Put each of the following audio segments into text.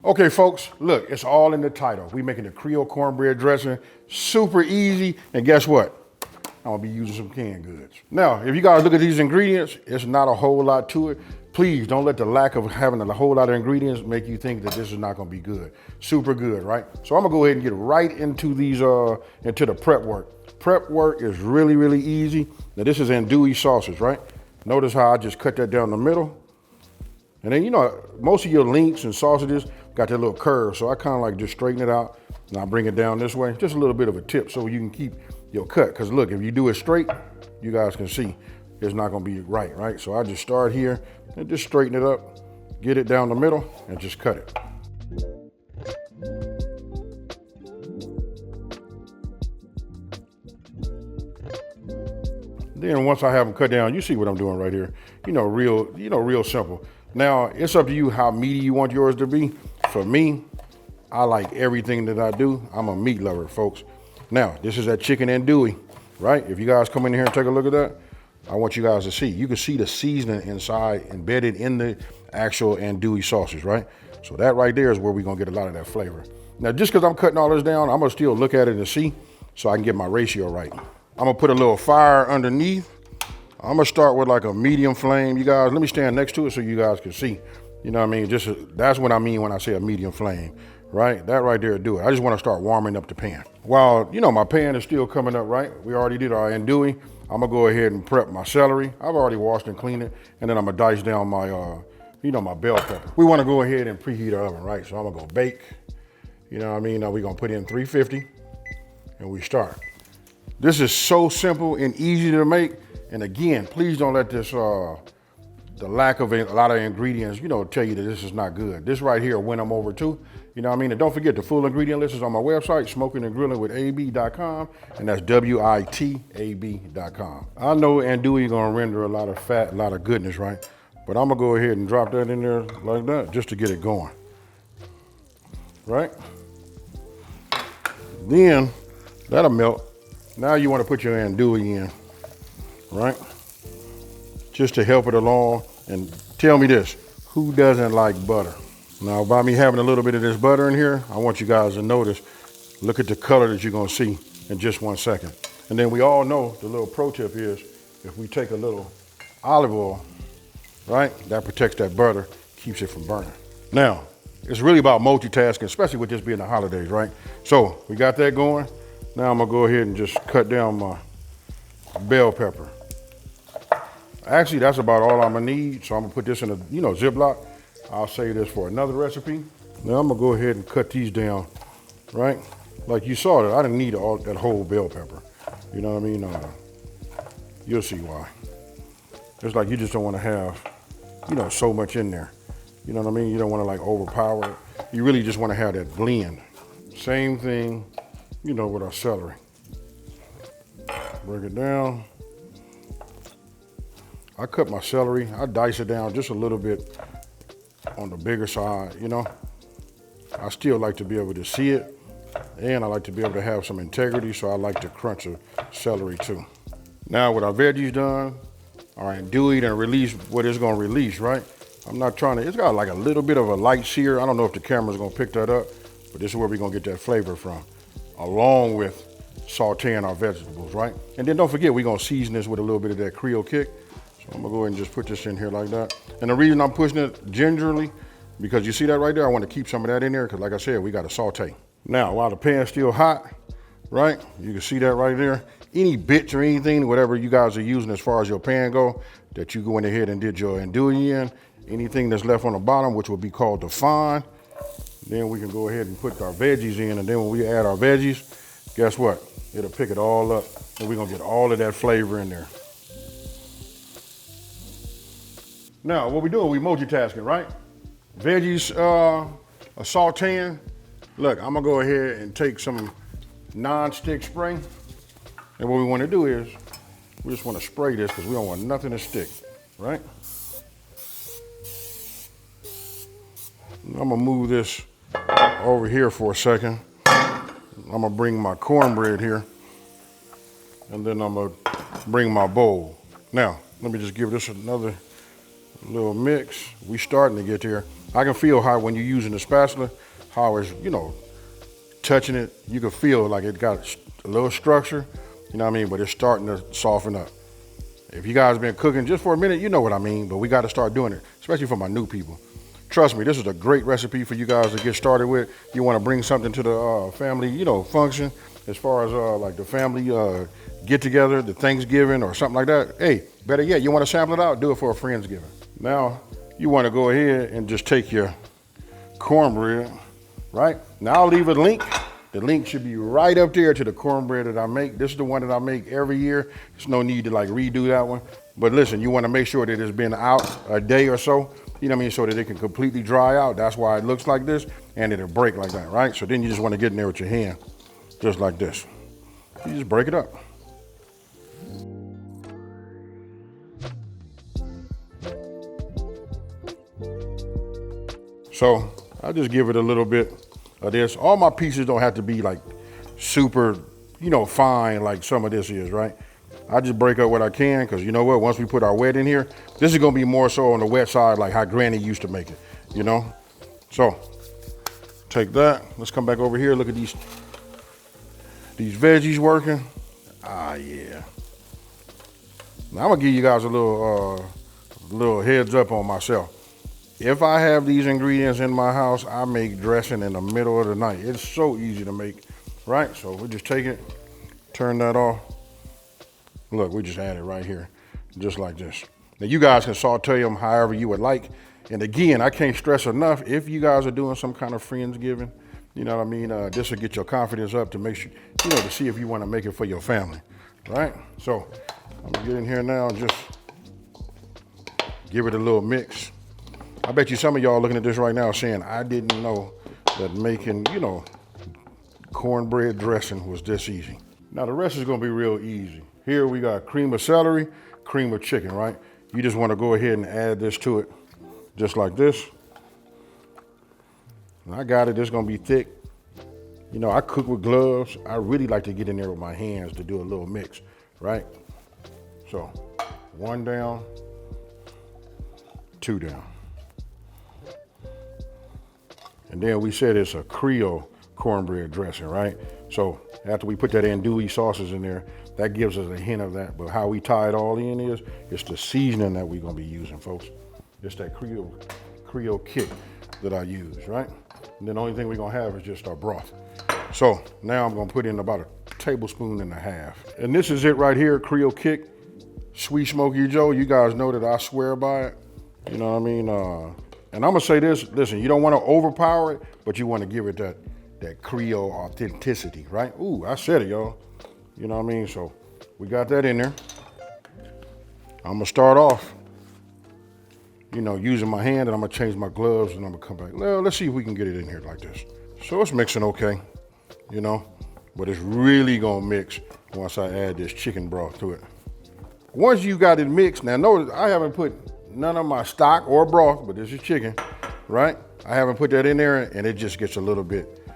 Okay, folks, look, it's all in the title. We making the Creole Cornbread Dressing, super easy, and guess what? I'm gonna be using some canned goods. Now, if you guys look at these ingredients, it's not a whole lot to it. Please don't let the lack of having a whole lot of ingredients make you think that this is not gonna be good. Super good, right? So I'm gonna go ahead and get right into these, into the prep work. Prep work is really, really easy. Now this is andouille sausage, right? Notice how I just cut that down the middle. And then, you know, most of your links and sausages got that little curve. So I kind of like just straighten it out and I bring it down this way. Just a little bit of a tip so you can keep your cut. Cause look, if you do it straight, you guys can see it's not gonna be right? So I just start here and just straighten it up, get it down the middle and just cut it. Then once I have them cut down, you see what I'm doing right here. Real simple. Now, it's up to you how meaty you want yours to be. For me, I like everything that I do. I'm a meat lover, folks. Now, this is that chicken andouille, right? If you guys come in here and take a look at that, I want you guys to see. You can see the seasoning inside embedded in the actual andouille sausage, right? So that right there is where we're gonna get a lot of that flavor. Now, just because I'm cutting all this down, I'm gonna still look at it and see so I can get my ratio right. I'm gonna put a little fire underneath. I'm gonna start with like a medium flame. You guys, let me stand next to it so you guys can see. You know what I mean? That's what I mean when I say a medium flame, right? That right there do it. I just wanna start warming up the pan. While, my pan is still coming up, right? We already did our andouille. I'm gonna go ahead and prep my celery. I've already washed and cleaned it. And then I'm gonna dice down my, my bell pepper. We wanna go ahead and preheat our oven, right? So I'm gonna go bake. You know what I mean? Now we're gonna put in 350 and we start. This is so simple and easy to make. And again, please don't let this, the lack of a lot of ingredients, tell you that this is not good. This right here win them over too. You know what I mean? And don't forget the full ingredient list is on my website, Smokin and Grillin with AB.com, and that's WITAB.com. I know andouille gonna render a lot of fat, a lot of goodness, right? But I'm gonna go ahead and drop that in there like that just to get it going, right? Then that'll melt. Now you wanna put your andouille in, right? Just to help it along. And tell me this, who doesn't like butter? Now, by me having a little bit of this butter in here, I want you guys to notice, look at the color that you're gonna see in just 1 second. And then we all know the little pro tip is, if we take a little olive oil, right? That protects that butter, keeps it from burning. Now, it's really about multitasking, especially with this being the holidays, right? So we got that going. Now I'm gonna go ahead and just cut down my bell pepper. Actually, that's about all I'm gonna need. So I'm gonna put this in a, Ziploc. I'll save this for another recipe. Now I'm gonna go ahead and cut these down, right? Like you saw that, I didn't need all that whole bell pepper. You know what I mean? You'll see why. It's like you just don't wanna have, so much in there. You know what I mean? You don't wanna like overpower it. You really just wanna have that blend. Same thing, with our celery. Break it down. I cut my celery, I dice it down just a little bit on the bigger side, I still like to be able to see it, and I like to be able to have some integrity, so I like to crunch a celery too. Now with our veggies done, our andouille and release what it's gonna release, right? I'm not trying to, it's got like a little bit of a light sear. I don't know if the camera's gonna pick that up, but this is where we're gonna get that flavor from, along with sauteing our vegetables, right? And then don't forget, we're gonna season this with a little bit of that Creole kick. I'm gonna go ahead and just put this in here like that. And the reason I'm pushing it gingerly, because you see that right there, I want to keep some of that in there because like I said, we got to saute. Now, while the pan's still hot, right? You can see that right there. Any bits or anything, whatever you guys are using as far as your pan go, that you go in ahead and did your andouille in, anything that's left on the bottom, which will be called the fine, then we can go ahead and put our veggies in. And then when we add our veggies, guess what? It'll pick it all up and we're gonna get all of that flavor in there. Now, what we doing, we multitasking, right? Veggies sauteing. Look, I'm gonna go ahead and take some non-stick spray. And what we wanna do is, we just wanna spray this because we don't want nothing to stick, right? I'm gonna move this over here for a second. I'm gonna bring my cornbread here, and then I'm gonna bring my bowl. Now, let me just give this another little mix. We starting to get there. I can feel how when you're using the spatula, how it's, touching it, you can feel like it got a little structure, you know what I mean? But it's starting to soften up. If you guys been cooking just for a minute, you know what I mean, but we got to start doing it, especially for my new people. Trust me, this is a great recipe for you guys to get started with. You want to bring something to the family, function, as far as like the family get together, the Thanksgiving or something like that. Hey, better yet, you want to sample it out, do it for a Friendsgiving. Now, you want to go ahead and just take your cornbread, right? Now I'll leave a link. The link should be right up there to the cornbread that I make. This is the one that I make every year. There's no need to like redo that one. But listen, you want to make sure that it's been out a day or so, so that it can completely dry out. That's why it looks like this, and it'll break like that, right? So then you just want to get in there with your hand, just like this. You just break it up. So I just give it a little bit of this. All my pieces don't have to be like super, fine like some of this is, right? I just break up what I can, because you know what? Once we put our wet in here, this is gonna be more so on the wet side, like how Granny used to make it, So take that. Let's come back over here. Look at these veggies working. Ah, yeah. Now I'm gonna give you guys a little heads up on myself. If I have these ingredients in my house, I make dressing in the middle of the night. It's so easy to make, right? So we just take it, turn that off. Look, we just add it right here, just like this. Now you guys can saute them however you would like. And again, I can't stress enough, if you guys are doing some kind of Friendsgiving, you know what I mean? This will get your confidence up to make sure, to see if you want to make it for your family, right? So I'm gonna get in here now and just give it a little mix. I bet you some of y'all looking at this right now saying, I didn't know that making, cornbread dressing was this easy. Now the rest is gonna be real easy. Here we got cream of celery, cream of chicken, right? You just wanna go ahead and add this to it, just like this. And I got it, it's gonna be thick. I cook with gloves. I really like to get in there with my hands to do a little mix, right? So, 1 down, 2 down. And then we said it's a Creole cornbread dressing, right? So after we put that andouille sauces in there, that gives us a hint of that. But how we tie it all in is, it's the seasoning that we're gonna be using, folks. It's that Creole kick that I use, right? And then the only thing we're gonna have is just our broth. So now I'm gonna put in about 1.5 tablespoons. And this is it right here, Creole kick, Sweet Smoky Joe. You guys know that I swear by it. You know what I mean? And I'm gonna say this, listen, you don't wanna overpower it, but you wanna give it that Creole authenticity, right? Ooh, I said it, y'all. You know what I mean? So we got that in there. I'm gonna start off, using my hand, and I'm gonna change my gloves, and I'm gonna come back. Well, let's see if we can get it in here like this. So it's mixing okay, but it's really gonna mix once I add this chicken broth to it. Once you got it mixed, now notice I haven't put none of my stock or broth, but this is chicken, right? I haven't put that in there, and it just gets a little bit,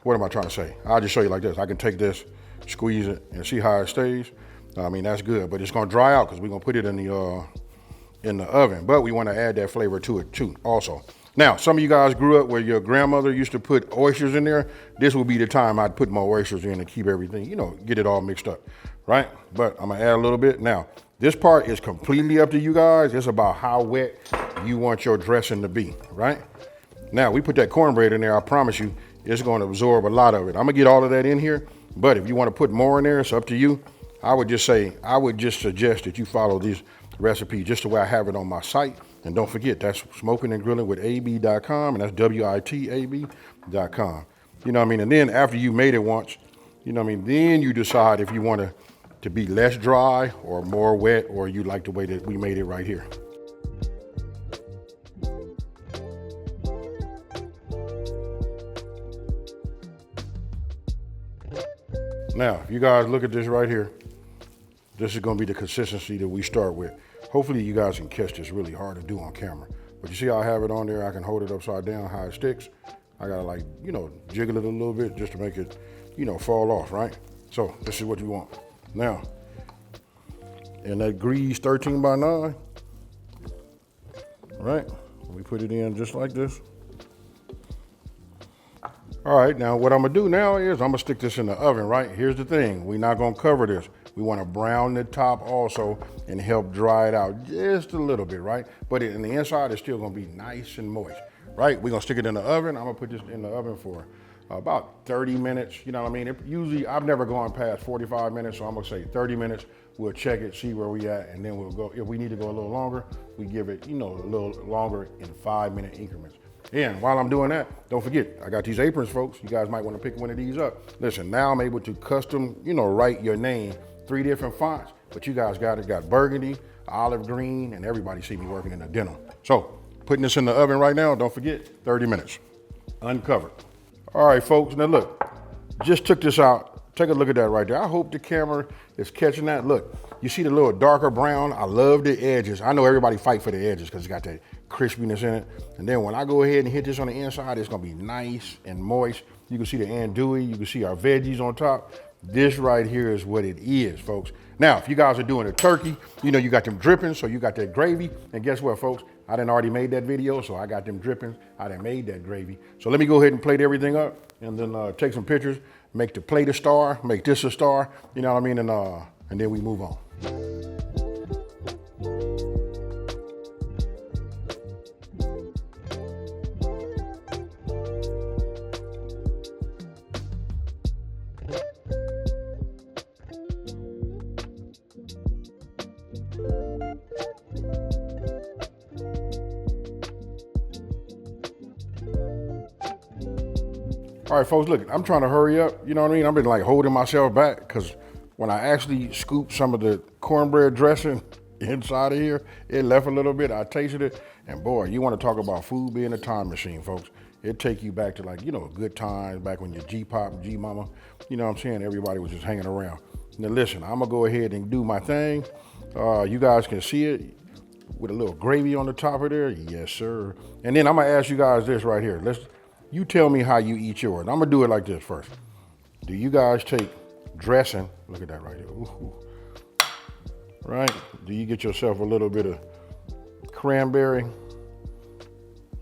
what am I trying to say? I'll just show you like this. I can take this, squeeze it, and see how it stays. I mean, that's good, but it's gonna dry out because we're gonna put it in the oven, but we wanna add that flavor to it too, also. Now, some of you guys grew up where your grandmother used to put oysters in there. This will be the time I'd put my oysters in and keep everything, get it all mixed up, right? But I'm gonna add a little bit. Now, this part is completely up to you guys. It's about how wet you want your dressing to be, right? Now, we put that cornbread in there, I promise you, it's gonna absorb a lot of it. I'm gonna get all of that in here, but if you wanna put more in there, it's up to you. I would just suggest that you follow this recipe just the way I have it on my site. And don't forget, that's Smokin and Grillin with AB.com, and that's WITAB.com. You know what I mean? And then after you made it once, then you decide if you want to be less dry or more wet, or you like the way that we made it right here. Now, if you guys look at this right here, this is gonna be the consistency that we start with. Hopefully you guys can catch this. Really hard to do on camera. But you see how I have it on there? I can hold it upside down, how it sticks. I gotta jiggle it a little bit just to make it, fall off, right? So this is what you want. Now, in that grease 13 by 9, right? We put it in just like this. All right, now what I'm gonna do now is I'm gonna stick this in the oven, right? Here's the thing, we're not gonna cover this. We wanna brown the top also and help dry it out just a little bit, right? But in the inside, it's still gonna be nice and moist, right? We're gonna stick it in the oven. I'm gonna put this in the oven for about 30 minutes, you know what I mean? Usually, I've never gone past 45 minutes, so I'm gonna say 30 minutes. We'll check it, see where we at, and then we'll go. If we need to go a little longer, we give it, a little longer in 5-minute increments. And while I'm doing that, don't forget, I got these aprons, folks. You guys might want to pick one of these up. Listen, now I'm able to custom, write your name, 3 different fonts, but you guys got it. Got burgundy, olive green, and everybody see me working in the denim. So, putting this in the oven right now, don't forget, 30 minutes, uncovered. All right, folks, now look, just took this out. Take a look at that right there. I hope the camera is catching that. Look, you see the little darker brown? I love the edges. I know everybody fight for the edges because it's got that crispiness in it. And then when I go ahead and hit this on the inside, it's gonna be nice and moist. You can see the andouille, you can see our veggies on top. This right here is what it is, folks. Now, if you guys are doing a turkey, you got them drippings, so you got that gravy. And guess what, folks? I done already made that video, so I got them drippings. I done made that gravy. So let me go ahead and plate everything up and then take some pictures, make the plate a star, make this a star, you know what I mean? And then we move on. All right, folks, look, I'm trying to hurry up, you know what I mean? I've been like holding myself back because when I actually scooped some of the cornbread dressing inside of here, it left a little bit. I tasted it, and boy, you want to talk about food being a time machine, folks. It take you back to like, good times, back when your G-Pop and G-Mama, you know what I'm saying? Everybody was just hanging around. Now listen, I'm gonna go ahead and do my thing. You guys can see it with a little gravy on the top of there. Yes, sir. And then I'm gonna ask you guys this right here. You tell me how you eat yours. I'm gonna do it like this first. Do you guys take dressing? Look at that right here. Ooh. Right? Do you get yourself a little bit of cranberry?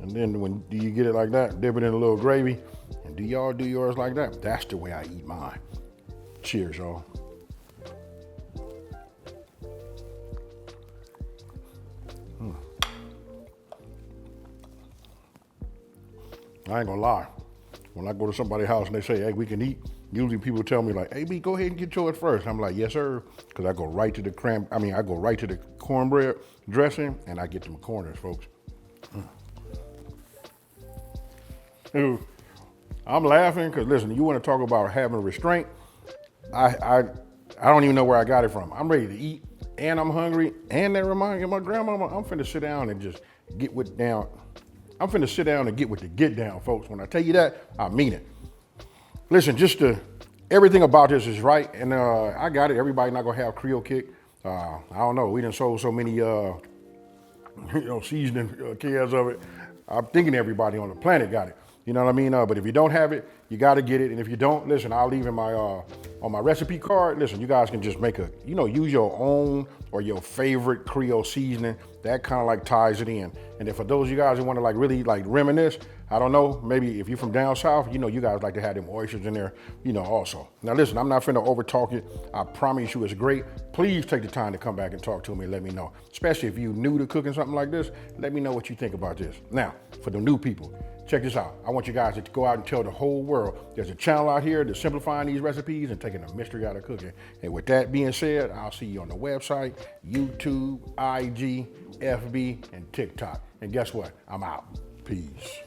And then do you get it like that? Dip it in a little gravy? And do y'all do yours like that? That's the way I eat mine. Cheers, y'all. I ain't gonna lie. When I go to somebody's house and they say, hey, we can eat, usually people tell me like, hey, B, go ahead and get yours first. I'm like, yes, sir. Because I go right to the cornbread dressing and I get them corners, folks. I'm laughing because listen, you want to talk about having restraint. I don't even know where I got it from. I'm ready to eat and I'm hungry. And that reminds me of my grandmama. I'm finna sit down and just get with down. I'm finna sit down and get with the get down, folks. When I tell you that, I mean it. Listen, everything about this is right, and I got it. Everybody not gonna have Creole kick. I don't know. We done sold so many, seasoning cans of it. I'm thinking everybody on the planet got it. You know what I mean? But if you don't have it, you got to get it. And if you don't, listen, I'll leave in my on my recipe card. Listen, you guys can just make use your own or your favorite Creole seasoning. That kind of like ties it in. And if for those of you guys who want to like really like reminisce, I don't know, maybe if you're from down south, you guys like to have them oysters in there, also. Now listen, I'm not finna over talk it. I promise you it's great. Please take the time to come back and talk to me and let me know. Especially if you're new to cooking something like this, let me know what you think about this. Now, for the new people, check this out. I want you guys to go out and tell the whole world there's a channel out here that's simplifying these recipes and taking the mystery out of cooking. And with that being said, I'll see you on the website, YouTube, IG, FB, and TikTok. And guess what? I'm out. Peace.